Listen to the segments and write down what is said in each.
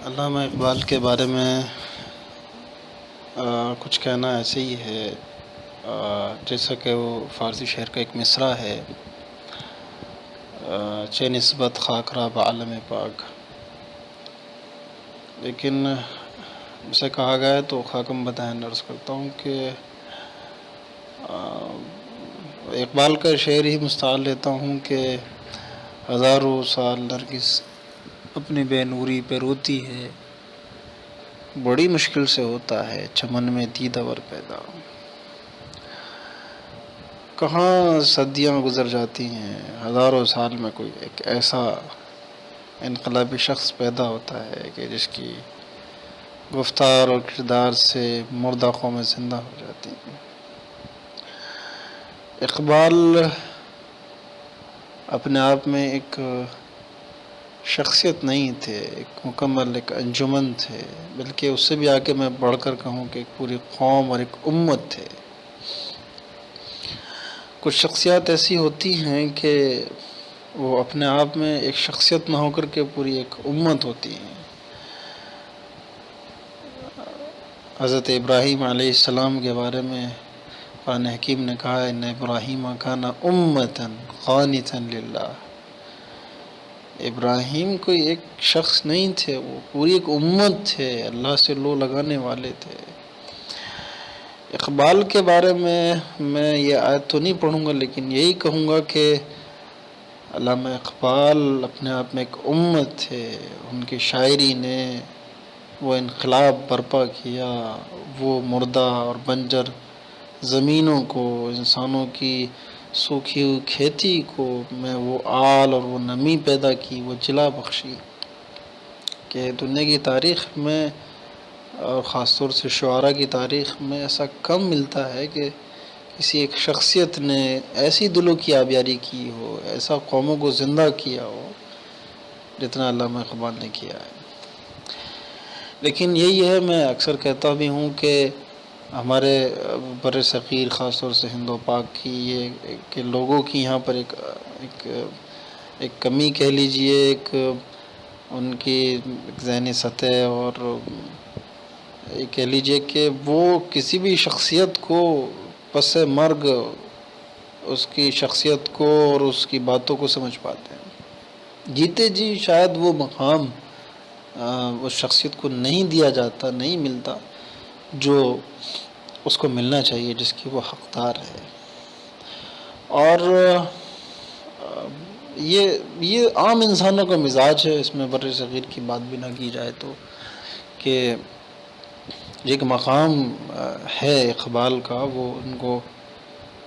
علامہ اقبال کے بارے میں کچھ کہنا ایسے ہی ہے جیسا کہ وہ فارسی شعر کا ایک مصرع ہے، چہ نسبت خاک را بعالم پاک، لیکن اسے کہا گیا ہے تو خاکم بدہن عرض کرتا ہوں کہ اقبال کا شعر ہی مستعار لیتا ہوں کہ ہزاروں سال نرگس اپنی بے نوری پہ روتی ہے، بڑی مشکل سے ہوتا ہے چمن میں دیدہ ور پیدا۔ کہاں صدیاں گزر جاتی ہیں، ہزاروں سال میں کوئی ایک ایسا انقلابی شخص پیدا ہوتا ہے کہ جس کی گفتار اور کردار سے مردہ قومیں زندہ ہو جاتی ہیں۔ اقبال اپنے آپ میں ایک شخصیت نہیں تھے، ایک مکمل ایک انجمن تھے، بلکہ اس سے بھی آگے میں بڑھ کر کہوں کہ ایک پوری قوم اور ایک امت تھے۔ کچھ شخصیات ایسی ہوتی ہیں کہ وہ اپنے آپ میں ایک شخصیت نہ ہو کر کے پوری ایک امت ہوتی ہیں۔ حضرت ابراہیم علیہ السلام کے بارے میں قرآن حکیم نے کہا ہے، ان ابراہیم کان امۃ قانتا للہ۔ ابراہیم کوئی ایک شخص نہیں تھے، وہ پوری ایک امت تھے، اللہ سے لو لگانے والے تھے۔ اقبال کے بارے میں یہ آیت تو نہیں پڑھوں گا، لیکن یہی کہوں گا کہ علامہ اقبال اپنے آپ میں ایک امت تھے۔ ان کی شاعری نے وہ انقلاب برپا کیا، وہ مردہ اور بنجر زمینوں کو، انسانوں کی سوکھی ہوئی کھیتی کو میں وہ آل اور وہ نمی پیدا کی، وہ جلا بخشی کہ دنیا کی تاریخ میں اور خاص طور سے شعراء کی تاریخ میں ایسا کم ملتا ہے کہ کسی ایک شخصیت نے ایسی دلوں کی آبیاری کی ہو، ایسا قوموں کو زندہ کیا ہو جتنا علامہ اقبال نے کیا ہے۔ لیکن یہی ہے، میں اکثر کہتا بھی ہوں کہ ہمارے بر صغیر خاص طور سے ہند و پاک کی یہ کہ لوگوں کی یہاں پر ایک کمی کہہ لیجئے، ایک ان کی ذہنی سطح، اور یہ کہہ لیجئے کہ وہ کسی بھی شخصیت کو پس مرگ اس کی شخصیت کو اور اس کی باتوں کو سمجھ پاتے ہیں۔ جیتے جی شاید وہ مقام اس شخصیت کو نہیں دیا جاتا، نہیں ملتا جو اس کو ملنا چاہیے، جس کی وہ حقدار ہے۔ اور یہ عام انسانوں کا مزاج ہے، اس میں بر صغیر کی بات بھی نہ کی جائے تو، کہ ایک مقام ہے اقبال کا، وہ ان کو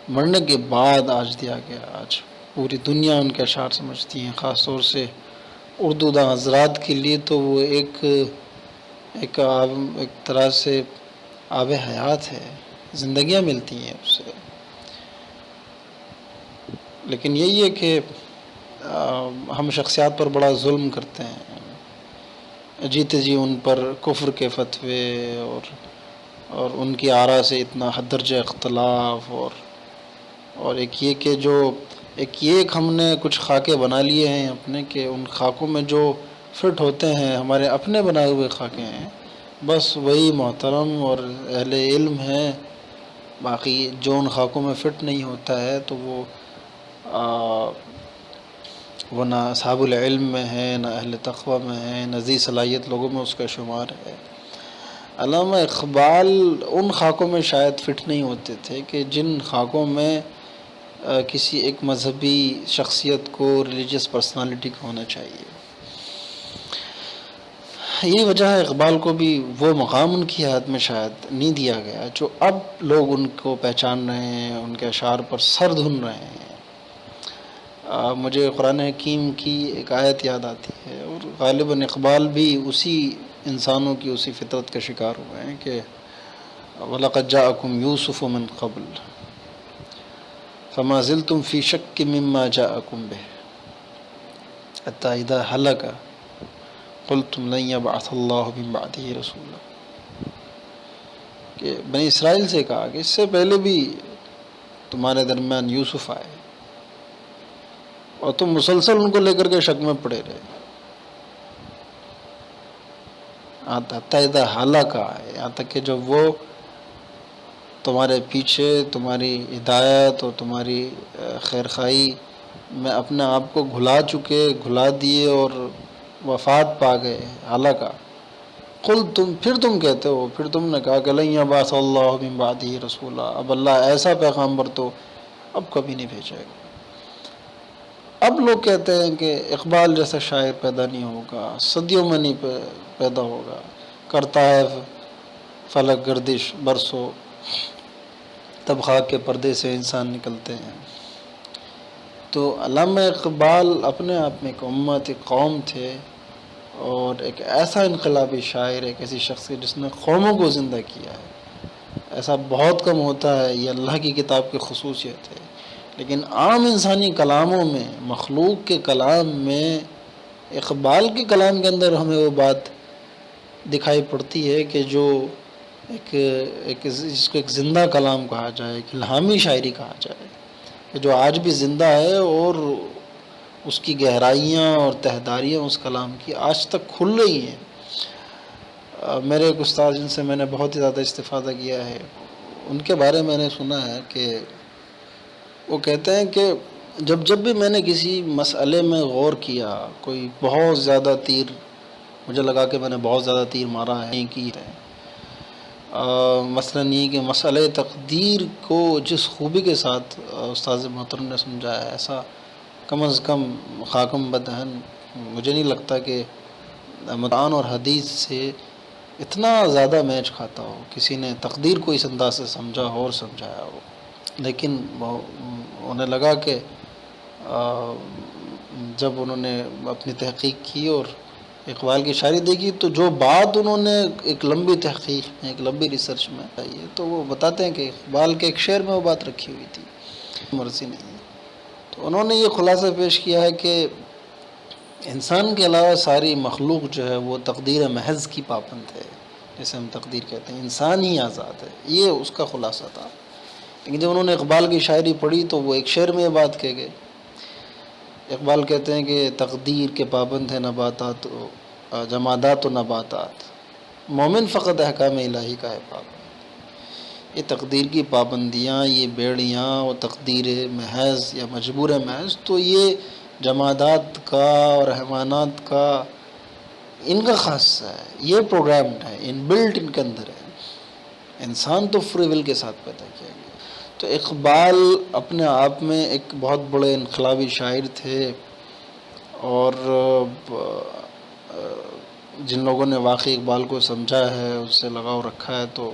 مرنے کے بعد آج دیا گیا۔ آج پوری دنیا ان کے اشعار سمجھتی ہیں، خاص طور سے اردو داں حضرات کے لیے تو وہ ایک طرح سے آب حیات ہے، زندگیاں ملتی ہیں اس سے۔ لیکن یہی ہے کہ ہم شخصیات پر بڑا ظلم کرتے ہیں، جیتے جی ان پر کفر کے فتوے اور ان کی آراء سے اتنا حد درجہ اختلاف، اور ایک یہ کہ ہم نے کچھ خاکے بنا لیے ہیں اپنے، کہ ان خاکوں میں جو فٹ ہوتے ہیں ہمارے اپنے بنائے ہوئے خاکے ہیں، بس وہی محترم اور اہل علم ہیں، باقی جو ان خاکوں میں فٹ نہیں ہوتا ہے تو وہ نہ اصحاب العلم میں ہے، نہ اہل تقوی میں ہے، نہ ذی صلاحیت لوگوں میں اس کا شمار ہے۔ علامہ اقبال ان خاکوں میں شاید فٹ نہیں ہوتے تھے کہ جن خاکوں میں کسی ایک مذہبی شخصیت کو، ریلیجیس پرسنالٹی کو ہونا چاہیے۔ یہی وجہ ہے اقبال کو بھی وہ مقام ان کی حیات میں شاید نہیں دیا گیا جو اب لوگ ان کو پہچان رہے ہیں، ان کے اشعار پر سر دھن رہے ہیں۔ مجھے قرآن حکیم کی ایک آیت یاد آتی ہے، اور غالباً اقبال بھی اسی انسانوں کی اسی فطرت کا شکار ہوئے ہیں کہ وَلَقَدْ جَاءَكُمْ يُوسُفُ مِنْ قَبْلُ فَمَا زِلْتُمْ فِي شَكٍّ مِّمَّا جَاءَكُمْ بِهِ حَتَّىٰ إِذَا هَلَكَ قُلْتُمْ لَن يَبْعَثَ اللَّهُ مِن بَعْدِهِ رَسُولًا، کہ بنی اسرائیل سے کہا کہ اس سے پہلے بھی تمہارے درمیان یوسف آئے اور تم مسلسل ان کو لے کر کے شک میں پڑے رہے۔ حتی اذا ہلاکا ہے، یہاں تک کہ جب وہ تمہارے پیچھے تمہاری ہدایت اور تمہاری خیرخواہی میں اپنے آپ کو گھلا دیے اور وفات پا گئے، ہلاکا، قل تم کہتے ہو، پھر تم نے کہا کہ لن یبعث اللہ من بعدہ رسولا، اب اللہ ایسا پیغمبر تو اب کبھی نہیں بھیجے گا۔ اب لوگ کہتے ہیں کہ اقبال جیسا شاعر پیدا نہیں ہوگا، صدیوں میں نہیں پیدا ہوگا، کرتا ہے فلک گردش برسوں، تب خاک کے پردے سے انسان نکلتے ہیں۔ تو علامہ اقبال اپنے آپ میں ایک امت، ایک قوم تھے، اور ایک ایسا انقلابی شاعر، ایک ایسی شخصیت جس نے قوموں کو زندہ کیا ہے۔ ایسا بہت کم ہوتا ہے، یہ اللہ کی کتاب کی خصوصیت ہے، لیکن عام انسانی کلاموں میں، مخلوق کے کلام میں، اقبال کے کلام کے اندر ہمیں وہ بات دکھائی پڑتی ہے کہ جو جس کو ایک زندہ کلام کہا جائے، ایک الہامی شاعری کہا جائے، کہ جو آج بھی زندہ ہے، اور اس کی گہرائیاں اور تہداریاں اس کلام کی آج تک کھل رہی ہیں۔ میرے ایک استاد جن سے میں نے بہت ہی زیادہ استفادہ کیا ہے، ان کے بارے میں نے سنا ہے کہ وہ کہتے ہیں کہ جب بھی میں نے کسی مسئلے میں غور کیا، کوئی بہت زیادہ تیر مجھے لگا کہ میں نے بہت زیادہ تیر مارا ہے، نہیں کی ہے، مثلاً یہ کہ مسئلہ تقدیر کو جس خوبی کے ساتھ استاد محترم نے سمجھایا ہے، ایسا کم از کم خاکم بدہن مجھے نہیں لگتا کہ قرآن اور حدیث سے اتنا زیادہ میچ کھاتا ہو، کسی نے تقدیر کو اس انداز سے سمجھا ہو اور سمجھایا ہو۔ لیکن انہیں لگا کہ جب انہوں نے اپنی تحقیق کی اور اقبال کی شاعری دیکھی، تو جو بات انہوں نے ایک لمبی تحقیق میں، ایک لمبی ریسرچ میں آئی ہے، تو وہ بتاتے ہیں کہ اقبال کے ایک شعر میں وہ بات رکھی ہوئی تھی، مرضی نہیں ہے۔ تو انہوں نے یہ خلاصہ پیش کیا ہے کہ انسان کے علاوہ ساری مخلوق جو ہے وہ تقدیر محض کی پابند ہے، جسے ہم تقدیر کہتے ہیں، انسان ہی آزاد ہے، یہ اس کا خلاصہ تھا۔ لیکن جب انہوں نے اقبال کی شاعری پڑھی تو وہ ایک شعر میں یہ بات کہہ گئے۔ اقبال کہتے ہیں کہ تقدیر کے پابند ہے نباتات و جمادات و نباتات، مومن فقط احکام الہی کا ہے پابند۔ یہ تقدیر کی پابندیاں، یہ بیڑیاں و تقدیر محض یا مجبور محض، تو یہ جمادات کا اور حیوانات کا، ان کا خاصہ ہے، یہ پروگرامڈ ہے، ان بلٹ ان کے اندر ہے۔ انسان تو فری ول کے ساتھ پیدا کیا گیا۔ تو اقبال اپنے آپ میں ایک بہت بڑے انقلابی شاعر تھے، اور جن لوگوں نے واقعی اقبال کو سمجھا ہے، اس سے لگاؤ رکھا ہے، تو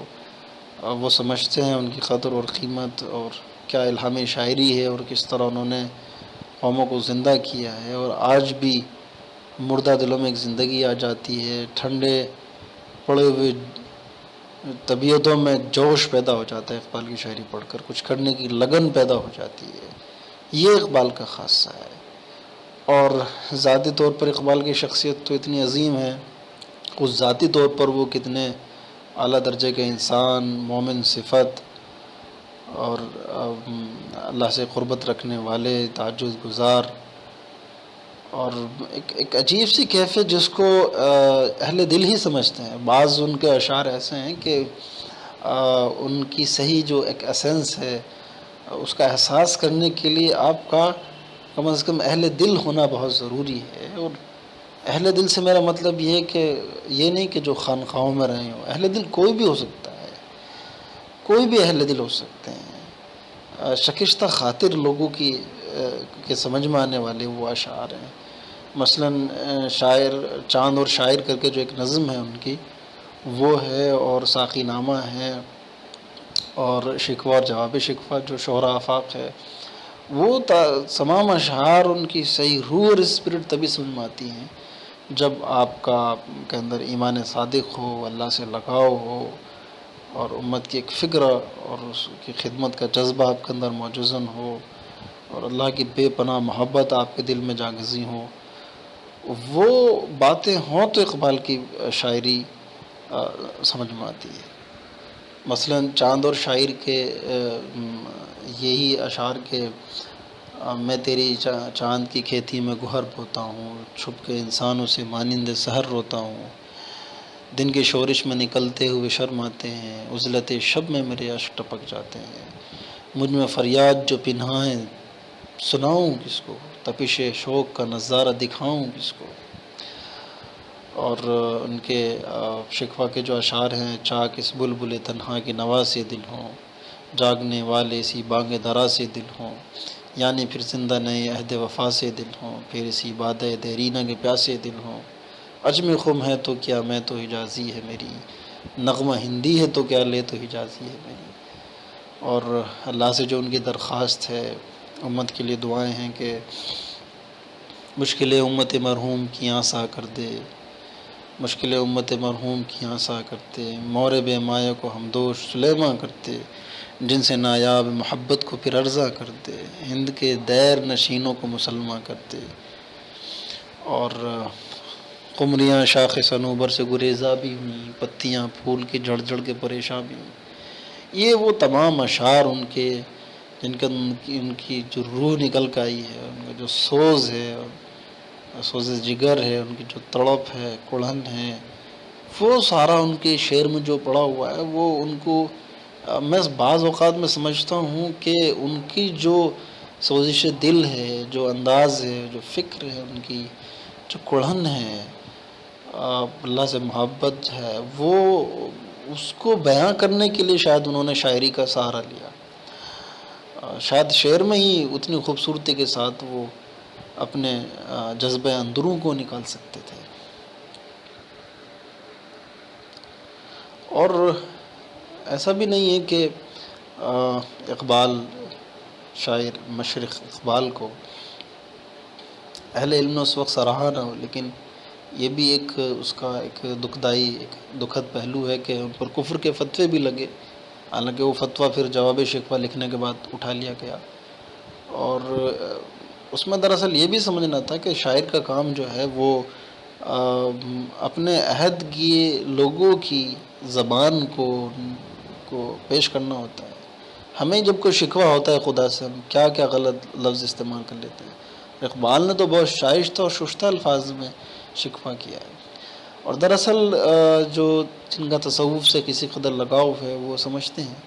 وہ سمجھتے ہیں ان کی قدر اور قیمت، اور کیا الہامی شاعری ہے، اور کس طرح انہوں نے قوموں کو زندہ کیا ہے۔ اور آج بھی مردہ دلوں میں ایک زندگی آ جاتی ہے، ٹھنڈے پڑے ہوئے طبیعتوں میں جوش پیدا ہو جاتا ہے اقبال کی شاعری پڑھ کر، کچھ کرنے کی لگن پیدا ہو جاتی ہے۔ یہ اقبال کا خاصہ ہے۔ اور ذاتی طور پر اقبال کی شخصیت تو اتنی عظیم ہے، اس ذاتی طور پر وہ کتنے اعلیٰ درجے کے انسان، مومن صفت، اور اللہ سے قربت رکھنے والے، تہجد گزار، اور ایک عجیب سی کیفیت جس کو اہل دل ہی سمجھتے ہیں۔ بعض ان کے اشعار ایسے ہیں کہ ان کی صحیح جو ایک اسینس ہے، اس کا احساس کرنے کے لیے آپ کا کم از کم اہل دل ہونا بہت ضروری ہے۔ اور اہل دل سے میرا مطلب یہ ہے کہ یہ نہیں کہ جو خانقاہوں میں رہے ہوں، اہل دل کوئی بھی ہو سکتا ہے، کوئی بھی اہل دل ہو سکتے ہیں۔ شکستہ خاطر لوگوں کی کے سمجھ میں آنے والے وہ اشعار ہیں۔ مثلاً شاعر چاند اور شاعر کر کے جو ایک نظم ہے ان کی، وہ ہے، اور ساقی نامہ ہے، اور شکوہ اور جواب شکوہ جو شہرا آفاق ہے، وہ تمام اشعار ان کی صحیح روح اور اسپرٹ تبھی سمجھ میں آتی ہیں جب آپ کے اندر ایمان صادق ہو، اللہ سے لگاؤ ہو، اور امت کی ایک فکر اور اس کی خدمت کا جذبہ آپ کے اندر موجزن ہو، اور اللہ کی بے پناہ محبت آپ کے دل میں جاگزی ہو، وہ باتیں ہوں تو اقبال کی شاعری سمجھ میں آتی ہے۔ مثلاً چاند اور شاعر کے یہی اشعار کے میں تیری چاند کی کھیتی میں گہر بوتا ہوں، چھپ کے انسانوں سے مانند سحر روتا ہوں، دن کے شورش میں نکلتے ہوئے شرم آتے ہیں، عزلت شب میں میرے اشک ٹپک جاتے ہیں، مجھ میں فریاد جو پنہاں ہے سناؤں کس کو، تپش شوق کا نظارہ دکھاؤں کس کو۔ اور ان کے شکوہ کے جو اشعار ہیں، چاک اس بلبل تنہا کی نوا سے دل ہوں، جاگنے والے اسی بانگ درا سے دل ہوں، یعنی پھر زندہ نئے عہد وفا سے دل ہوں، پھر اسی باد دیرینہ کے پیاسے دل ہوں، عجم خم ہے تو کیا میں تو حجازی ہے میری، نغمہ ہندی ہے تو کیا لے تو حجازی ہے میری۔ اور اللہ سے جو ان کی درخواست ہے، امت کے لیے دعائیں ہیں کہ مشکل امت مرحوم کی آسا کر دے، مشکل امت مرحوم کی آسا کرتے، مورب مایہ کو ہم دوش سلیماں کرتے، جن سے نایاب محبت کو پھر عرضہ کرتے، ہند کے دیر نشینوں کو مسلمہ کرتے، اور قمریاں شاخ صنوبر سے گریزاں بھی ہوئیں، پتیاں پھول کے جھڑ جھڑ کے پریشاں بھی ہوئیں۔ یہ وہ تمام اشعار ان کے جن کا ان کی جو روح نکل کے آئی ہے، ان کا جو سوز ہے، سوز جگر ہے، ان کی جو تڑپ ہے، کڑھن ہے، وہ سارا ان کے شعر میں جو پڑا ہوا ہے، وہ ان کو میں بعض اوقات میں سمجھتا ہوں کہ ان کی جو سوزش دل ہے، جو انداز ہے، جو فکر ہے، ان کی جو کڑھن ہے، اللہ سے محبت ہے، وہ اس کو بیاں کرنے کے لیے شاید انہوں نے شاعری کا سہارا لیا۔ شاید شعر میں ہی اتنی خوبصورتی کے ساتھ وہ اپنے جذبہ اندروں کو نکال سکتے تھے۔ اور ایسا بھی نہیں ہے کہ اقبال شاعر مشرق اقبال کو اہل علم نے اس وقت سراہا نہ ہو، لیکن یہ بھی ایک اس کا ایک دکھدائی ایک دکھد پہلو ہے کہ ان پر کفر کے فتوے بھی لگے، حالانکہ وہ فتویٰ پھر جواب شکوہ لکھنے کے بعد اٹھا لیا گیا۔ اور اس میں دراصل یہ بھی سمجھنا تھا کہ شاعر کا کام جو ہے وہ اپنے عہد کیے لوگوں کی زبان کو پیش کرنا ہوتا ہے۔ ہمیں جب کوئی شکوہ ہوتا ہے خدا سے، ہم کیا کیا غلط لفظ استعمال کر لیتے ہیں۔ اقبال نے تو بہت شائستہ اور شستہ الفاظ میں شکوہ کیا ہے، اور دراصل جو جن کا تصوف سے کسی قدر لگاؤ ہے وہ سمجھتے ہیں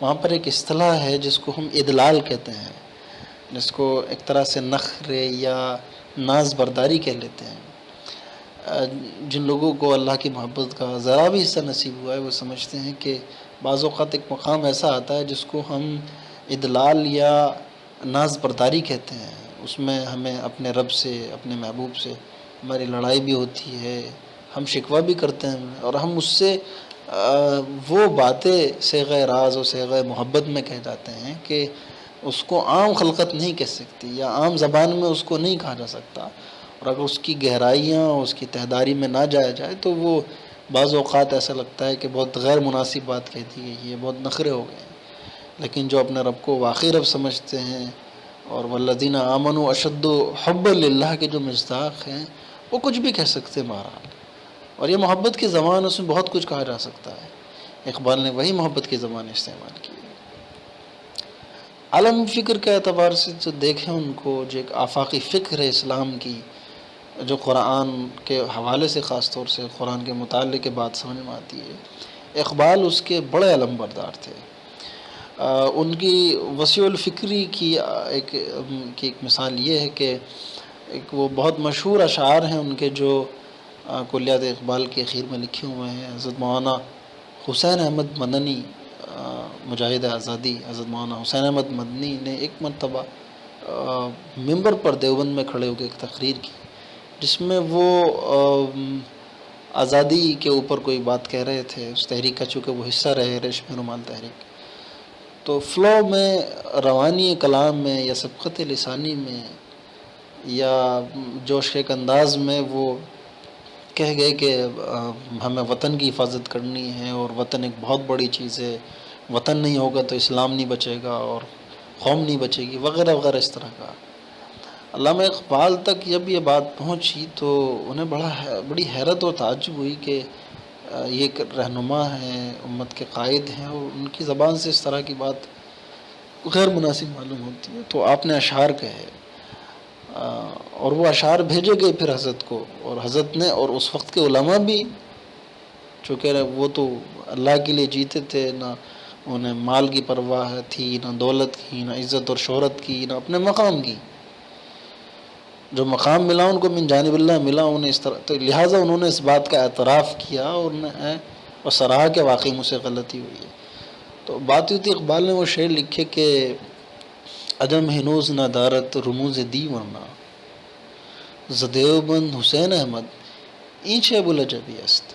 وہاں پر ایک اصطلاح ہے جس کو ہم ادلال کہتے ہیں، جس کو ایک طرح سے نخر یا ناز برداری کہہ لیتے ہیں۔ جن لوگوں کو اللہ کی محبت کا ذرا بھی حصہ نصیب ہوا ہے وہ سمجھتے ہیں کہ بعض اوقات ایک مقام ایسا آتا ہے جس کو ہم ادلال یا ناز برداری کہتے ہیں، اس میں ہمیں اپنے رب سے، اپنے محبوب سے ہماری لڑائی بھی ہوتی ہے، ہم شکوہ بھی کرتے ہیں، اور ہم اس سے وہ باتیں صیغہ راز اور صیغہ محبت میں کہہ جاتے ہیں کہ اس کو عام خلقت نہیں کہہ سکتی، یا عام زبان میں اس کو نہیں کہا جا سکتا، اور اگر اس کی گہرائیاں اس کی تہداری میں نہ جایا جائے تو وہ بعض اوقات ایسا لگتا ہے کہ بہت غیر مناسب بات کہہ دی گئی ہے، بہت نخرے ہو گئے ہیں۔ لیکن جو اپنے رب کو واقعی رب سمجھتے ہیں، اور والذین آمنوا اشد حبا للہ کے جو مصداق ہیں، وہ کچھ بھی کہہ سکتے ہیں بہرحال، اور یہ محبت کی زبان، اس میں بہت کچھ کہا جا سکتا ہے۔ اقبال نے وہی محبت کی زبان استعمال کی۔ عالم فکر کے اعتبار سے جو دیکھیں ان کو، جو ایک آفاقی فکر ہے اسلام کی، جو قرآن کے حوالے سے خاص طور سے قرآن کے مطالعے کے بعد سمجھ میں آتی ہے، اقبال اس کے بڑے علم بردار تھے۔ ان کی وسیع الفکری کی ایک مثال یہ ہے کہ ایک وہ بہت مشہور اشعار ہیں ان کے جو کلیات اقبال کے اخیر میں لکھے ہوئے ہیں۔ حضرت مولانا حسین احمد مدنی، مجاہد آزادی، حضرت مولانا حسین احمد مدنی نے ایک مرتبہ ممبر پر دیوبند میں کھڑے ہو کے ایک تقریر کی، جس میں وہ آزادی کے اوپر کوئی بات کہہ رہے تھے۔ اس تحریک کا چونکہ وہ حصہ رہے، ریشمی رومال تحریک، تو فلو میں، روانی کلام میں، یا سبقت لسانی میں، یا جوش کے انداز میں وہ کہہ گئے کہ ہمیں وطن کی حفاظت کرنی ہے، اور وطن ایک بہت بڑی چیز ہے، وطن نہیں ہوگا تو اسلام نہیں بچے گا اور قوم نہیں بچے گی، وغیرہ وغیرہ اس طرح کا۔ علامہ اقبال تک جب یہ بات پہنچی تو انہیں بڑی حیرت اور تعجب ہوئی کہ یہ ایک رہنما ہیں، امت کے قائد ہیں، اور ان کی زبان سے اس طرح کی بات غیر مناسب معلوم ہوتی ہے۔ تو آپ نے اشعار کہے، اور وہ اشعار بھیجے گئے پھر حضرت کو، اور حضرت نے اور اس وقت کے علماء بھی چونکہ وہ تو اللہ کے لیے جیتے تھے، نہ انہیں مال کی پرواہ تھی، نہ دولت کی، نہ عزت اور شہرت کی، نہ اپنے مقام کی۔ جو مقام ملا ان کو من جانب اللہ ملا، انہیں اس طرح، تو لہٰذا انہوں نے اس بات کا اعتراف کیا اور سراہا کہ واقعی مجھ سے غلطی ہوئی ہے۔ تو بات یہ تھی، اقبال نے وہ شعر لکھے کہ عجم ہنوز نہ دارت رموز دی ورنہ، ز دیوبند حسین احمد اینچ ابوالعجبی است،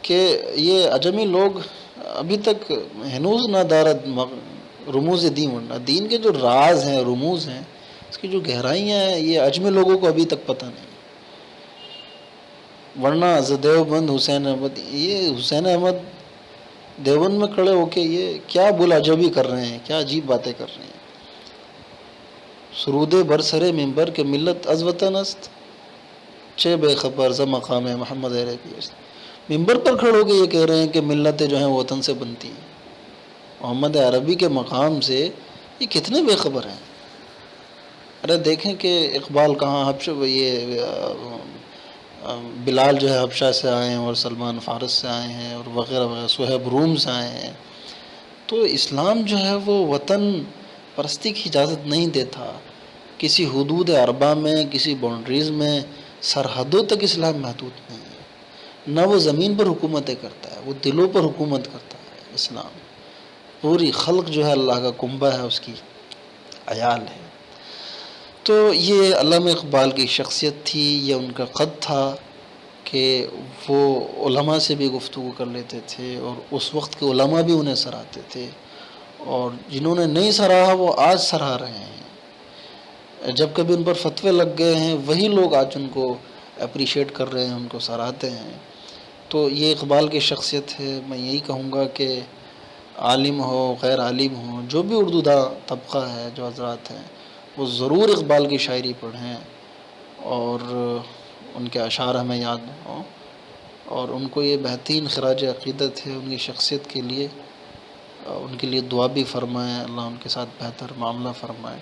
کہ یہ عجمی لوگ ابھی تک ہنوز نہ دارت رموز دین ورنہ، دین کے جو راز ہیں، رموز ہیں، اس کی جو گہرائیاں ہیں، یہ عجمی لوگوں کو ابھی تک پتہ نہیں۔ ورنہ ز دیوبند حسین احمد، یہ حسین احمد دیوبند میں کھڑے ہو کے یہ کیا بوالعجبی کر رہے ہیں، کیا عجیب باتیں کر رہے ہیں۔ سرود برسر ممبر کے ملت از وطن است، چے بے خبر ز مقام محمد عربی است۔ ممبر پر کھڑے ہو کے یہ کہہ رہے ہیں کہ ملتیں جو ہیں وہ وطن سے بنتی ہیں، محمد عربی کے مقام سے، یہ کتنے بے خبر ہیں۔ ارے دیکھیں کہ اقبال کہاں یہ بلال جو ہے حبشہ سے آئے ہیں، اور سلمان فارس سے آئے ہیں، اور وغیرہ وغیرہ، صہیب روم سے آئے ہیں۔ تو اسلام جو ہے وہ وطن پرستی کی اجازت نہیں دیتا، کسی حدود اربع میں، کسی باؤنڈریز میں، سرحدوں تک اسلام محدود نہیں ہے۔ نہ وہ زمین پر حکومتیں کرتا ہے، وہ دلوں پر حکومت کرتا ہے۔ اسلام پوری خلق جو ہے اللہ کا کنبہ ہے، اس کی عیال ہے۔ تو یہ علامہ اقبال کی شخصیت تھی، یہ ان کا خط تھا کہ وہ علماء سے بھی گفتگو کر لیتے تھے، اور اس وقت کے علماء بھی انہیں سراہتے تھے، اور جنہوں نے نہیں سراہا وہ آج سراہ رہے ہیں۔ جب کبھی ان پر فتوے لگ گئے ہیں، وہی لوگ آج ان کو اپریشیٹ کر رہے ہیں، ان کو سراہتے ہیں۔ تو یہ اقبال کی شخصیت ہے۔ میں یہی کہوں گا کہ عالم ہو، غیر عالم ہو، جو بھی اردو دا طبقہ ہے، جو حضرات ہیں، وہ ضرور اقبال کی شاعری پڑھیں، اور ان کے اشعار ہمیں یاد ہوں، اور ان کو یہ بہترین خراج عقیدت ہے ان کی شخصیت کے لیے۔ ان کے لیے دعا بھی فرمائیں، اللہ ان کے ساتھ بہتر معاملہ فرمائے۔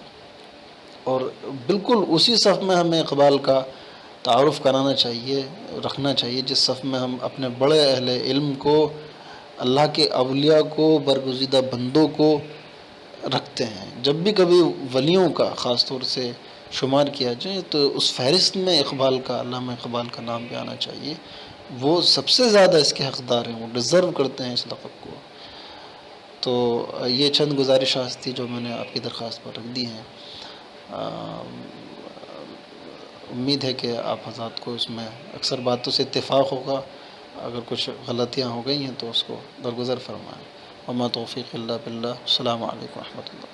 اور بالکل اسی صف میں ہمیں اقبال کا تعارف کرانا چاہیے، رکھنا چاہیے، جس صف میں ہم اپنے بڑے اہل علم کو، اللہ کے اولیاء کو، برگزیدہ بندوں کو رکھتے ہیں۔ جب بھی کبھی ولیوں کا خاص طور سے شمار کیا جائے تو اس فہرست میں اقبال کا، علامہ اقبال کا نام بھی آنا چاہیے۔ وہ سب سے زیادہ اس کے حقدار ہیں، وہ ڈیزرو کرتے ہیں اس لقب کو۔ تو یہ چند گزارشات تھی جو میں نے آپ کی درخواست پر رکھ دی ہیں۔ امید ہے کہ آپ حضرات کو اس میں اکثر باتوں سے اتفاق ہوگا، اگر کچھ غلطیاں ہو گئی ہیں تو اس کو درگزر فرمائیں۔ وما توفیق الا باللہ۔ السلام علیکم ورحمۃ اللہ۔